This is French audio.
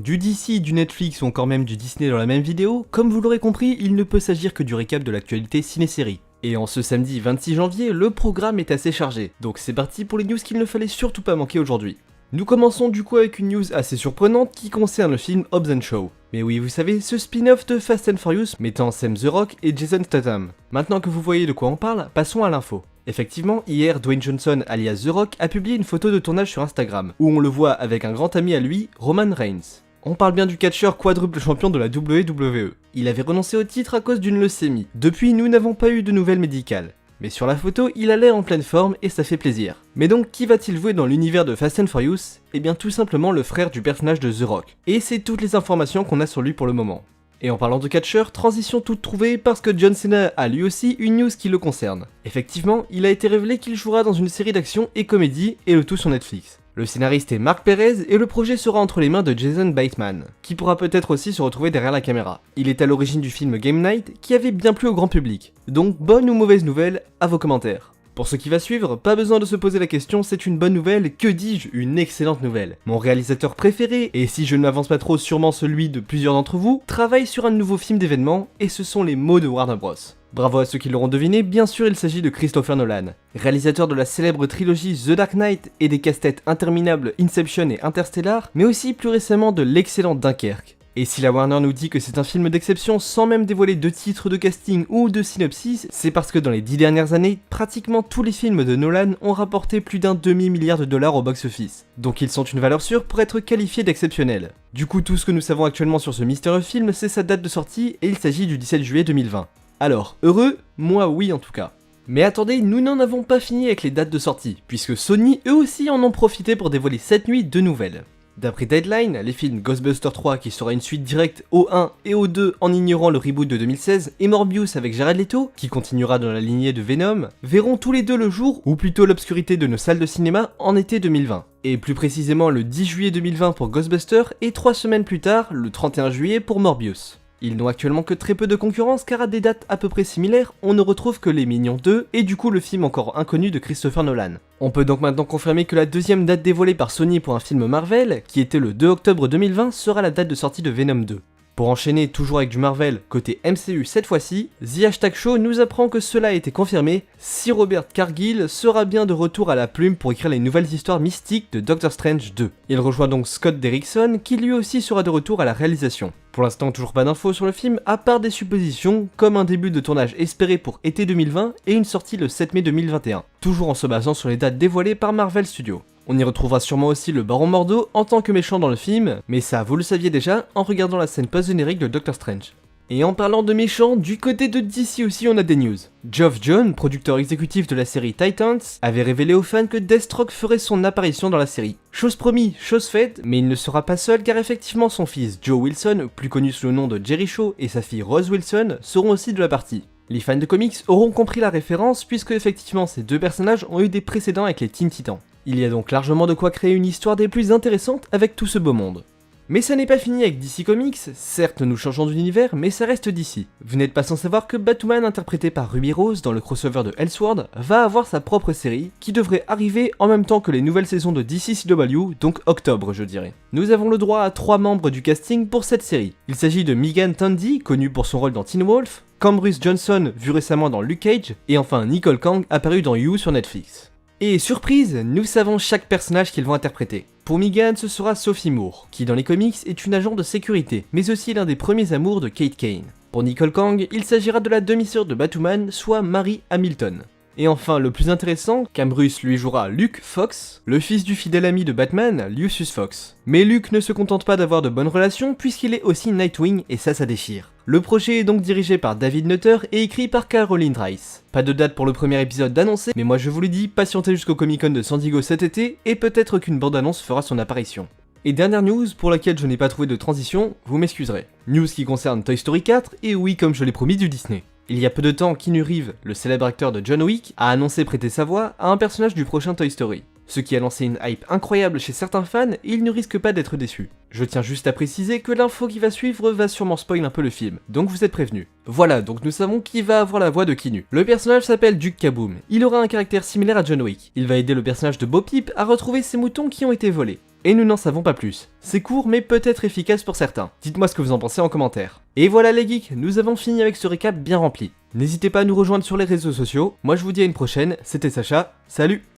Du DC, du Netflix ou encore même du Disney dans la même vidéo, comme vous l'aurez compris, il ne peut s'agir que du récap de l'actualité ciné-série. Et en ce samedi 26 janvier, le programme est assez chargé, donc c'est parti pour les news qu'il ne fallait surtout pas manquer aujourd'hui. Nous commençons du coup avec une news assez surprenante qui concerne le film Hobbs & Shaw. Mais oui, vous savez, ce spin-off de Fast and Furious mettant en scène The Rock et Jason Statham. Maintenant que vous voyez de quoi on parle, passons à l'info. Effectivement, hier, Dwayne Johnson alias The Rock a publié une photo de tournage sur Instagram, où on le voit avec un grand ami à lui, Roman Reigns. On parle bien du catcheur quadruple champion de la WWE. Il avait renoncé au titre à cause d'une leucémie. Depuis, nous n'avons pas eu de nouvelles médicales. Mais sur la photo, il a l'air en pleine forme et ça fait plaisir. Mais donc, qui va-t-il jouer dans l'univers de Fast and Furious? Eh bien tout simplement le frère du personnage de The Rock. Et c'est toutes les informations qu'on a sur lui pour le moment. Et en parlant de catcheur, transition toute trouvée parce que John Cena a lui aussi une news qui le concerne. Effectivement, il a été révélé qu'il jouera dans une série d'action et comédie, et le tout sur Netflix. Le scénariste est Mark Perez et le projet sera entre les mains de Jason Bateman, qui pourra peut-être aussi se retrouver derrière la caméra. Il est à l'origine du film Game Night, qui avait bien plu au grand public. Donc bonne ou mauvaise nouvelle, à vos commentaires. Pour ce qui va suivre, pas besoin de se poser la question, c'est une bonne nouvelle, que dis-je, une excellente nouvelle. Mon réalisateur préféré, et si je ne m'avance pas trop sûrement celui de plusieurs d'entre vous, travaille sur un nouveau film d'événement, et ce sont les mots de Warner Bros. Bravo à ceux qui l'auront deviné, bien sûr il s'agit de Christopher Nolan, réalisateur de la célèbre trilogie The Dark Knight et des casse-têtes interminables Inception et Interstellar, mais aussi plus récemment de l'excellent Dunkerque. Et si la Warner nous dit que c'est un film d'exception sans même dévoiler de titre de casting ou de synopsis, c'est parce que dans les 10 dernières années, pratiquement tous les films de Nolan ont rapporté plus d'un demi-milliard de dollars au box-office. Donc ils sont une valeur sûre pour être qualifiés d'exceptionnels. Du coup tout ce que nous savons actuellement sur ce mystérieux film, c'est sa date de sortie et il s'agit du 17 juillet 2020. Alors, heureux? Moi oui en tout cas. Mais attendez, nous n'en avons pas fini avec les dates de sortie, puisque Sony eux aussi en ont profité pour dévoiler cette nuit deux nouvelles. D'après Deadline, les films Ghostbusters 3 qui sera une suite directe au 1 et au 2 en ignorant le reboot de 2016 et Morbius avec Jared Leto, qui continuera dans la lignée de Venom, verront tous les deux le jour, ou plutôt l'obscurité de nos salles de cinéma en été 2020. Et plus précisément le 10 juillet 2020 pour Ghostbusters et 3 semaines plus tard, le 31 juillet pour Morbius. Ils n'ont actuellement que très peu de concurrence car à des dates à peu près similaires, on ne retrouve que Les Mignons 2 et du coup le film encore inconnu de Christopher Nolan. On peut donc maintenant confirmer que la deuxième date dévoilée par Sony pour un film Marvel, qui était le 2 octobre 2020, sera la date de sortie de Venom 2. Pour enchaîner toujours avec du Marvel, côté MCU cette fois-ci, The #Show nous apprend que cela a été confirmé, si Robert Cargill sera bien de retour à la plume pour écrire les nouvelles histoires mystiques de Doctor Strange 2. Il rejoint donc Scott Derrickson qui lui aussi sera de retour à la réalisation. Pour l'instant toujours pas d'infos sur le film à part des suppositions, comme un début de tournage espéré pour été 2020 et une sortie le 7 mai 2021, toujours en se basant sur les dates dévoilées par Marvel Studios. On y retrouvera sûrement aussi le Baron Mordo en tant que méchant dans le film, mais ça vous le saviez déjà en regardant la scène post-générique de Doctor Strange. Et en parlant de méchants, du côté de DC aussi on a des news. Geoff John, producteur exécutif de la série Titans, avait révélé aux fans que Deathstroke ferait son apparition dans la série. Chose promis, chose faite, mais il ne sera pas seul car effectivement son fils Joe Wilson, plus connu sous le nom de Jerry Shaw, et sa fille Rose Wilson seront aussi de la partie. Les fans de comics auront compris la référence puisque effectivement ces deux personnages ont eu des précédents avec les Teen Titans. Il y a donc largement de quoi créer une histoire des plus intéressantes avec tout ce beau monde. Mais ça n'est pas fini avec DC Comics, certes nous changeons d'univers, mais ça reste DC. Vous n'êtes pas sans savoir que Batman interprété par Ruby Rose dans le crossover de Elseworld va avoir sa propre série, qui devrait arriver en même temps que les nouvelles saisons de DC CW, donc octobre je dirais. Nous avons le droit à 3 membres du casting pour cette série. Il s'agit de Megan Tandy, connue pour son rôle dans Teen Wolf, Cambrus Johnson, vu récemment dans Luke Cage, et enfin Nicole Kang, apparue dans You sur Netflix. Et surprise, nous savons chaque personnage qu'ils vont interpréter. Pour Megan, ce sera Sophie Moore, qui dans les comics est une agent de sécurité, mais aussi l'un des premiers amours de Kate Kane. Pour Nicole Kang, il s'agira de la demi-sœur de Batwoman, soit Mary Hamilton. Et enfin, le plus intéressant, Cambrus lui jouera Luke Fox, le fils du fidèle ami de Batman, Lucius Fox. Mais Luke ne se contente pas d'avoir de bonnes relations puisqu'il est aussi Nightwing et ça déchire. Le projet est donc dirigé par David Nutter et écrit par Caroline Rice. Pas de date pour le premier épisode d'annoncer, mais moi je vous le dis, patientez jusqu'au Comic Con de San Diego cet été et peut-être qu'une bande-annonce fera son apparition. Et dernière news pour laquelle je n'ai pas trouvé de transition, vous m'excuserez. News qui concerne Toy Story 4 et oui comme je l'ai promis du Disney. Il y a peu de temps, Keanu Reeves, le célèbre acteur de John Wick, a annoncé prêter sa voix à un personnage du prochain Toy Story. Ce qui a lancé une hype incroyable chez certains fans et il ne risque pas d'être déçu. Je tiens juste à préciser que l'info qui va suivre va sûrement spoil un peu le film, donc vous êtes prévenus. Voilà, donc nous savons qui va avoir la voix de Keanu. Le personnage s'appelle Duke Kaboom, il aura un caractère similaire à John Wick. Il va aider le personnage de Bo Peep à retrouver ses moutons qui ont été volés. et nous n'en savons pas plus. C'est court mais peut-être efficace pour certains. Dites-moi ce que vous en pensez en commentaire. Et voilà les geeks, nous avons fini avec ce récap bien rempli. N'hésitez pas à nous rejoindre sur les réseaux sociaux. Moi je vous dis à une prochaine, c'était Sacha, salut!